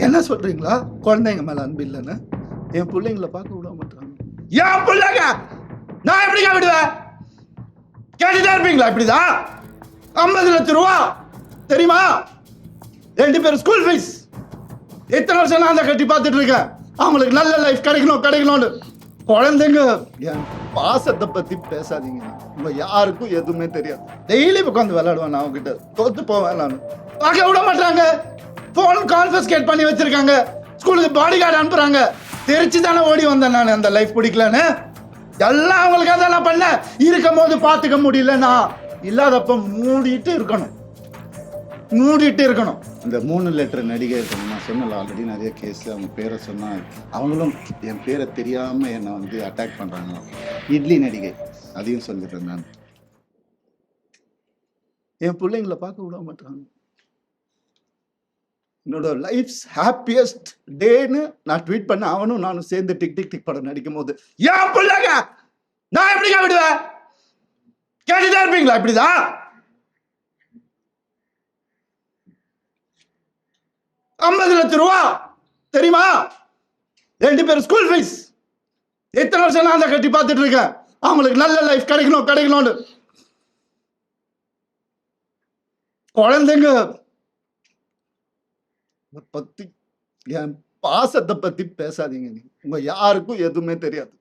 என்ன சொல்றீங்களா? குழந்தைங்க மேல அன்பு இல்லைன்னு? என் பிள்ளைங்கள பார்க்க விட மாட்டாங்க. என் பிள்ளைங்க நான் எப்படிங்க விடுவேன்? கேட்டுட்டே இருப்பீங்களா இப்படிதான்? 50 லட்சம் ரூபா தெரியுமா? 2 பேரும் ஸ்கூல் ஃபீஸ். எத்தனை வருஷம் நான் அதை கட்டி பார்த்துட்டு இருக்கேன். அவங்களுக்கு நல்ல லைஃப் கிடைக்கணும்னு. குழந்தைங்க என் பாசத்தை பத்தி பேசாதீங்க. உங்க யாருக்கும் எதுவுமே தெரியாது. டெய்லி உட்காந்து விளையாடுவேன் நான் அவங்ககிட்ட. தோத்து போவேன் நான். பார்க்க விட மாட்டாங்க. போன் கான்ஃபிஸ்கேட் பண்ணி வச்சிருக்காங்க. ஸ்கூலுக்கு பாடி கார்டு அனுப்புறாங்க. தெரிச்சு தானே ஓடி வந்தேன் நான். அந்த லைஃப் பிடிக்கலன்னு எல்லாம் அவங்களுக்காக தான் நான் பண்ணேன். இருக்கும் போது பார்த்துக்க முடியலன்னா இல்லாதப்ப மூடிட்டு இருக்கணும். இந்த 3 லெட்டர் நடிகை இருக்கணும். நான் சொன்னல ஆல்ரெடி நிறைய கேஸ் அவங்க பேரை சொன்னா அவங்களும் என் பேரை தெரியாம என்னை வந்து அட்டாக் பண்றாங்க. இட்லி நடிகை அதையும் சொல்லிடுறேன் நான். என் பிள்ளைங்களை பார்க்க விட மாட்டாங்க. என்னோட லைஃப் ஹாப்பியஸ்ட் டேன்னு நான் ட்வீட் பண்ண அவனும் நானும் சேர்ந்து டிக் டிக் டிக் படம் நடிக்கும் போது என் பிள்ளைங்க நான் எப்படிங்க விடுவேன்? கேட்டுட்டே இருப்பீங்களா இப்படிதான்? 50 லட்சம் ரூபா தெரியுமா? 2 பேரும் ஸ்கூல் ஃபீஸ். எத்தனை வருஷம் நான் அதை கட்டி பார்த்துட்டு இருக்கேன். அவங்களுக்கு நல்ல லைஃப் கிடைக்கணும்னு. குழந்தைங்க பத்தி என் பாசத்தை பத்தி பேசாதீங்க. உங்க யாருக்கும் எதுவுமே தெரியாது.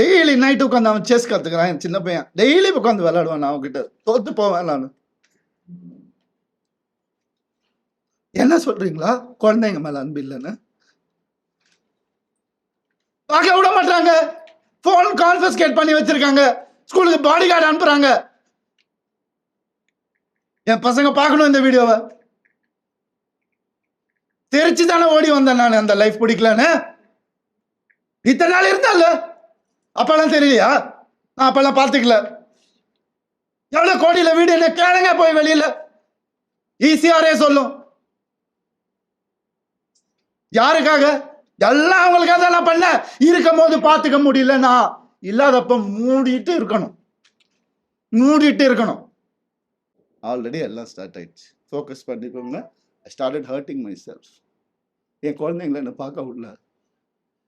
டெய்லி நைட்டு உட்காந்து அவன் செஸ் கத்துக்கிறான். என் சின்ன பையன் டெய்லி உட்காந்து விளையாடுவான். நான் அவன்கிட்ட தோத்து போவேன் நான். என்ன சொல்றீங்களா? குழந்தைங்க மேல அன்பு இல்லைன்னு? பார்க்க விட மாட்டாங்க. போன் கான்ஃபிஸ்கேட் பண்ணி வச்சிருக்காங்க. ஸ்கூலுக்கு பாடி கார்டு அனுப்புறாங்க. என் பசங்க பார்க்கணும் இந்த வீடியோவை. தெரிச்சு தானே ஓடி வந்தேன் நான். அந்த லைஃப் பிடிக்கலன்னு இத்தனை நாள் இருந்தால அப்பெல்லாம் தெரியலையா? நான் அப்பெல்லாம் பார்த்துக்கல. எவ்வளவு கோடியில வீடு என்ன கேளுங்க போய் வெளியில. ஈஸியாரே சொல்லும். யாருக்காக? எல்லாம் அவங்களுக்காக தான் நான் பண்ண. இருக்கும் போது பார்த்துக்க முடியலன்னா இல்லாதப்ப மூடிட்டு இருக்கணும். ஆல்ரெடி எல்லாம் ஸ்டார்ட் ஆயிடுச்சு. ஃபோக்கஸ் பண்ணிக்கோங்க. I started hurting myself. என் குழந்தைங்களை என்ன பார்க்க விடல.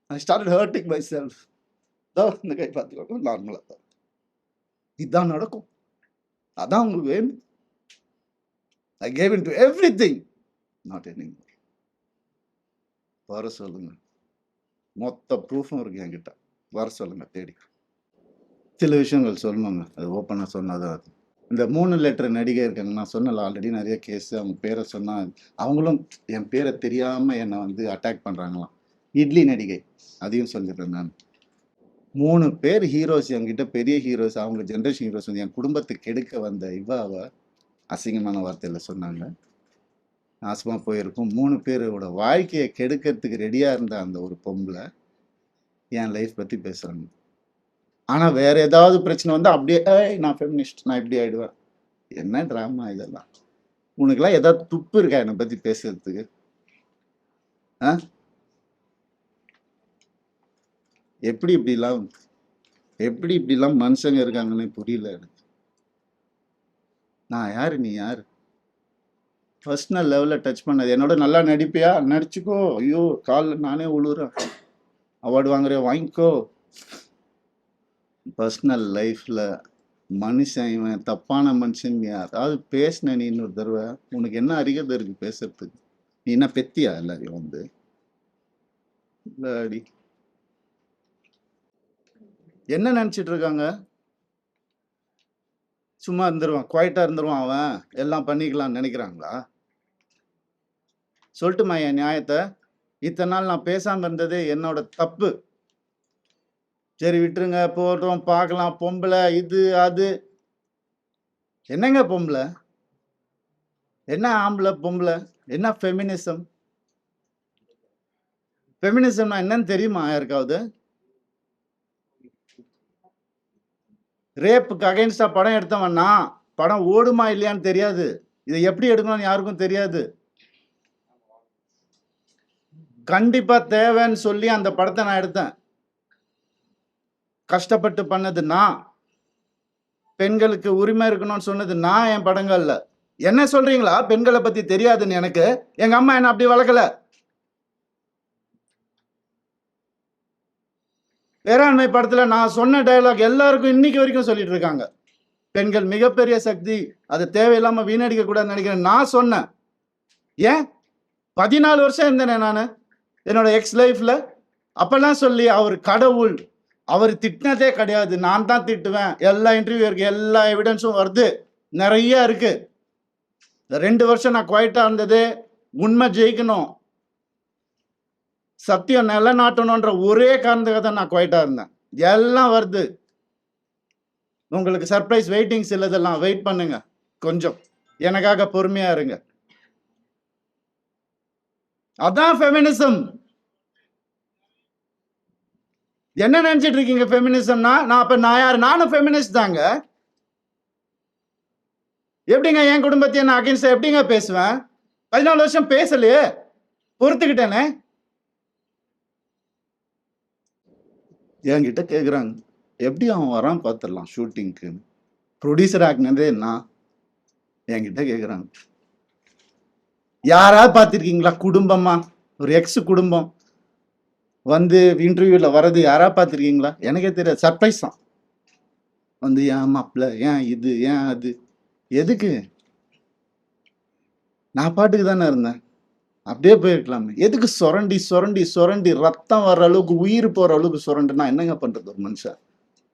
I started hurting myself. இந்த கை பார்த்துக்கோங்க. நார்மலாக தான் இதுதான் நடக்கும். அதான் உங்களுக்கு வேணும். I gave in to every thing. Not any. வர சொல்லுங்க. மொத்த ப்ரூஃபும் இருக்கு என்கிட்ட. வர சொல்லுங்க தேடி. சில விஷயங்கள் சொல்லணுங்க. அது ஓப்பனாக சொன்னாதான் அது. இந்த 3 லெட்டர் நடிகை இருக்காங்க. நான் சொன்னல ஆல்ரெடி நிறைய கேஸ் அவங்க பேரை சொன்னா அவங்களும் என் பேரை தெரியாம என்னை வந்து அட்டாக் பண்றாங்களாம். இட்லி நடிகை அதையும் சொல்லிடுறேன் நான். 3 பேர் ஹீரோஸ் என்கிட்ட, பெரிய ஹீரோஸ், அவங்க ஜென்ரேஷன் ஹீரோஸ் வந்து என் குடும்பத்துக்கு கெடுக்க வந்த இவாவை அசிங்கமான வார்த்தையில சொன்னாங்க. நாசமா போயிருக்கும். 3 பேரோட வாழ்க்கையை கெடுக்கிறதுக்கு ரெடியா இருந்த அந்த ஒரு பொம்பளை என் லைஃப் பத்தி பேசுறாங்க. ஆனா வேற ஏதாவது பிரச்சனை வந்து அப்படியே நான் ஃபெமினிஸ்ட், நான் இப்படி ஆயிடுவேன். என்ன டிராமா இதெல்லாம்? உனக்குலாம் ஏதாவது துப்பு இருக்கா என்னை பத்தி பேசுறதுக்கு? எப்படி இப்படிலாம் மனுஷங்க இருக்காங்கன்னு புரியல எனக்கு. நான் யாரு, நீ யாரு? பர்சனல் லெவலில் டச் பண்ணது. என்னோட நல்லா நடிப்பியா? நடிச்சுக்கோ. ஐயோ காலில் நானே உழுறேன். அவார்டு வாங்குறியா? வாங்கிக்கோ. பர்சனல் லைஃப்பில் மனுஷன் இவன் தப்பான மனுஷன் யாராவது பேசின நீ இன்னொரு தடவை, உனக்கு என்ன அறிகதை இருக்கு பேசுறதுக்கு? நீ என்ன பெத்தியா எல்லாரையும் வந்து? இல்லாடி என்ன நினச்சிட்டு இருக்காங்க? சும்மா இருந்துருவான், குவாய்ட்டாக இருந்துருவான், அவன் எல்லாம் பண்ணிக்கலாம்னு நினைக்கிறாங்களா? சொல்லட்டுமா என் நியாயத்தை? இத்தனை நாள் நான் பேசாமல் இருந்தது என்னோட தப்பு. சரி விட்டுருங்க, போடுறோம், பார்க்கலாம். பொம்பளை இது அது. என்னங்க பொம்பளை? என்ன ஆம்பளை பொம்பளை? என்ன ஃபெமினிசம்? ஃபெமினிசம்னா என்னன்னு தெரியுமா யாருக்காவது? ரேப்புக்கு அகைன்ஸ்டா படம் எடுத்தவன்னா படம் ஓடுமா இல்லையான்னு தெரியாது. இதை எப்படி எடுக்கணும்னு யாருக்கும் தெரியாது. கண்டிப்பா தேவைன்னு சொல்லி அந்த படத்தை நான் எடுத்தேன். கஷ்டப்பட்டு பண்ணது நான். பெண்களுக்கு உரிமை இருக்கணும்னு சொன்னது நான் என் படங்கள்ல. என்ன சொல்றீங்களா? பெண்களை பத்தி தெரியாதுன்னு எனக்கு. எங்க அம்மா என்ன அப்படி வளர்க்கல. பேராண்மை படத்துல நான் சொன்ன டயலாக் எல்லாருக்கும் இன்னைக்கு வரைக்கும் சொல்லிட்டு இருக்காங்க. பெண்கள் மிகப்பெரிய சக்தி, அது தேவையில்லாம வீணடிக்க கூடாதுன்னு நினைக்கிறேன். நான் சொன்னேன். ஏன் 14 வருஷம் இருந்தேனே நானு என்னோட எக்ஸ் லைஃப்ல. அப்பெல்லாம் சொல்லி அவர் கடவுள், அவர் திட்டினதே கிடையாது, நான் தான் திட்டுவேன். எல்லா இன்டர்வியூ இருக்கு, எல்லா எவிடன்ஸும் வருது, நிறைய இருக்கு. 2 வருஷம் நான் குவைட்டா இருந்தது உண்மை ஜெயிக்கணும், சத்தியம் நிலநாட்டணும்ன்ற ஒரே காரணத்துக்காக தான் நான் குவைட்டா இருந்தேன். எல்லாம் வருது. உங்களுக்கு சர்ப்ரைஸ் வெயிட்டிங்ஸ் இல்லதெல்லாம் வெயிட் பண்ணுங்க. கொஞ்சம் எனக்காக பொறுமையா இருங்க. அதான் ஃபெமினிசம். என்ன நினைச்சிட்டு இருக்கீங்க ஃபெமினிசம்னா? நான் யாரு? நானும் ஃபெமினிஸ்ட் தாங்க. எப்படிங்க என் குடும்பத்தை நான் அகைன்ஸ்ட் எப்படிங்க பேசுவேன்? 14 வருஷம் பேசலையே, பொறுத்துக்கிட்டேனே. என்கிட்ட கேக்குறாங்க எப்படி அவன் வரான் பார்த்துடலாம் ஷூட்டிங்க்கு. ப்ரொடியூசர் ஆக்குனதே என்ன? என்கிட்ட கேக்குறாங்க. யாராவது பார்த்துருக்கீங்களா குடும்பமா? ஒரு எக்ஸ் குடும்பம் வந்து இன்டர்வியூல வர்றது யாரா பார்த்துருக்கீங்களா? எனக்கே தெரியாது. சர்ப்ரைஸ் தான். வந்து ஏன் மாப்பிள்ள, ஏன் இது, ஏன் அது, எதுக்கு? நான் பாட்டுக்கு தானே இருந்தேன், அப்படியே போயிருக்கலாமே. எதுக்கு சுரண்டி சுரண்டி சுரண்டி ரத்தம் வர்ற அளவுக்கு, உயிர் போற அளவுக்கு சுரண்டுனா என்னங்க பண்றது ஒரு மனுஷன்?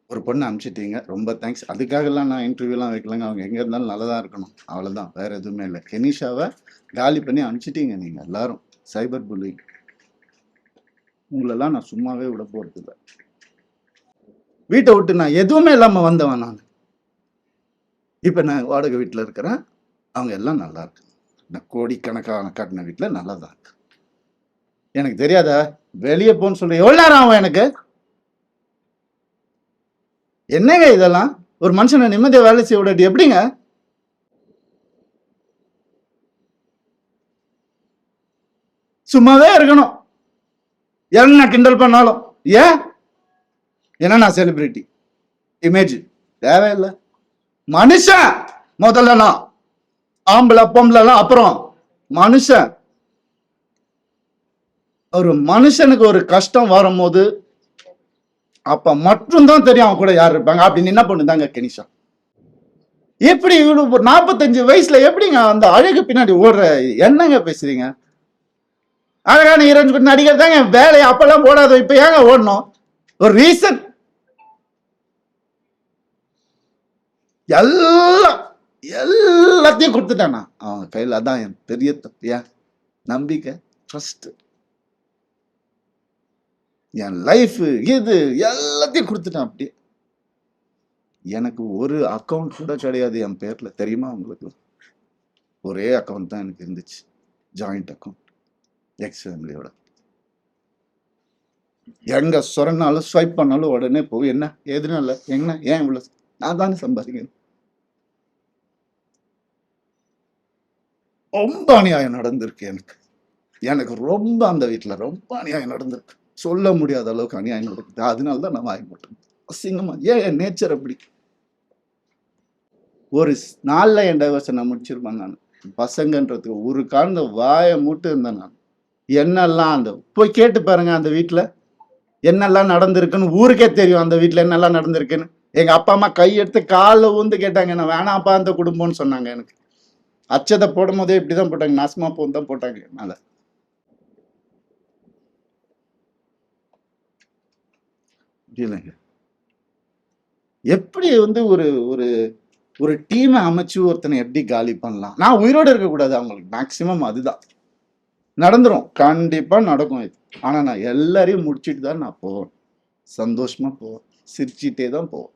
ஒரு பொண்ணு அனுப்பிச்சிட்டீங்க, ரொம்ப தேங்க்ஸ். அதுக்காகலாம் நான் இன்டர்வியூலாம் வைக்கலங்க. அவங்க எங்கே இருந்தாலும் நல்லதா இருக்கணும், அவ்வளோதான், வேற எதுவுமே இல்லை. கெனிஷாவை காலி பண்ணி அனுப்பிச்சிட்டீங்க நீங்கள் எல்லாரும். Cyber bullying. உங்களெல்லாம் நான் சும்மாவே விட போகிறது இல்லை. வீட்டை விட்டு நான் எதுவுமே இல்லாமல் வந்தவன் நான். இப்போ நான் வாடகை வீட்டில் இருக்கிறேன், அவங்க எல்லாம் நல்லா இருக்கு. நான் கோடிக்கணக்கான கட்டின வீட்டில் நல்லா தான் இருக்கு. எனக்கு தெரியாதா வெளியே போன்னு சொல்றேன். எவ்வளோ நேரம் ஆகும் எனக்கு? என்னங்க இதெல்லாம்? ஒரு மனுஷனை நிம்மதியா வேலை செய்ய விடாது எப்படிங்க? சும்மாவே இருக்கணும், என்ன கிண்டல் பண்ணாலும். ஏன்? ஏன்னா நான் செலிபிரிட்டி, இமேஜ் தேவையில்லை. மனுஷன் முதல்ல, நான் ஆம்பளை பொம்பளைலாம் அப்புறம். மனுஷன், ஒரு மனுஷனுக்கு ஒரு கஷ்டம் வரும்போது அப்ப மட்டும்தான் தெரியும் அவன் கூட யார் இருப்பாங்க. அப்படின்னு என்ன பண்ணுதாங்க கெனிஷா? எப்படி 45 வயசுல எப்படிங்க அந்த அழகு பின்னாடி ஓடுற? என்னங்க பேசுறீங்க? அழகான ஹீரோயின் நடிகர் தாங்க வேலையை அப்பெல்லாம் போடாத, இப்ப ஏங்க ஓடணும்? ஒரு ரீசன். எல்லாத்தையும் கொடுத்துட்டானா அவன் கையில். அதான் என் பெரிய தப்பு. ஏன்? நம்பிக்கை, ட்ரஸ்ட், என் லைஃப், இது எல்லாத்தையும் கொடுத்துட்டான் அப்படியே. எனக்கு ஒரு அக்கௌண்ட் கூட கிடையாது என் பேர்ல, தெரியுமா உங்களுக்கு? ஒரே அக்கௌண்ட் தான் எனக்கு இருந்துச்சு, ஜாயிண்ட் அக்கௌண்ட், எக்ஸ் ஃபேமிலியோட. எங்க சொன்னாலும் ஸ்வைப் பண்ணாலும் உடனே போகும். என்ன எதுனால, என்ன, ஏன் இவ்வளவு? நான் தானே சம்பாதிக்கணும். ரொம்ப அநியாயம் நடந்திருக்கு எனக்கு. எனக்கு ரொம்ப அந்த வீட்டுல ரொம்ப அநியாயம் நடந்திருக்கு, சொல்ல முடியாத அளவுக்கு அநியாயம் நடக்குது. அதனாலதான் நான் வாங்கி மாட்டேன். அசிங்கமா. ஏன் நேச்சர் அப்படி. ஒரு நாள்ல என் டைவர்ஸை நான் முடிச்சிருப்பேன். நான் பசங்கன்றதுக்கு ஒரு காலந்த வாயை மூட்டு இருந்தேன் நான். என்னெல்லாம் அந்த போய் கேட்டு பாருங்க, அந்த வீட்டுல என்னெல்லாம் நடந்திருக்குன்னு ஊருக்கே தெரியும். அந்த வீட்டுல என்னெல்லாம் நடந்திருக்குன்னு எங்க அப்பா அம்மா கையெடுத்து காலில் ஊந்து கேட்டாங்க. என்ன வேணாப்பா அந்த குடும்பம்னு சொன்னாங்க. எனக்கு அச்சதை போடும் போதே இப்படிதான் போட்டாங்க, நாசமா போன்னு தான் போட்டாங்க என்னால. இல்லைங்க, எப்படி வந்து ஒரு ஒரு ஒரு டீமை அமைச்சு ஒருத்தனை எப்படி காலி பண்ணலாம்? நான் உயிரோடு இருக்கக்கூடாது அவங்களுக்கு. மேக்சிமம் அதுதான் நடந்துரும், கண்டிப்பா நடக்கும் இது. ஆனா நான் எல்லாரையும் முடிச்சுட்டு தான் நான் போவேன். சந்தோஷமா போவேன், சிரிச்சுட்டே தான் போவேன்.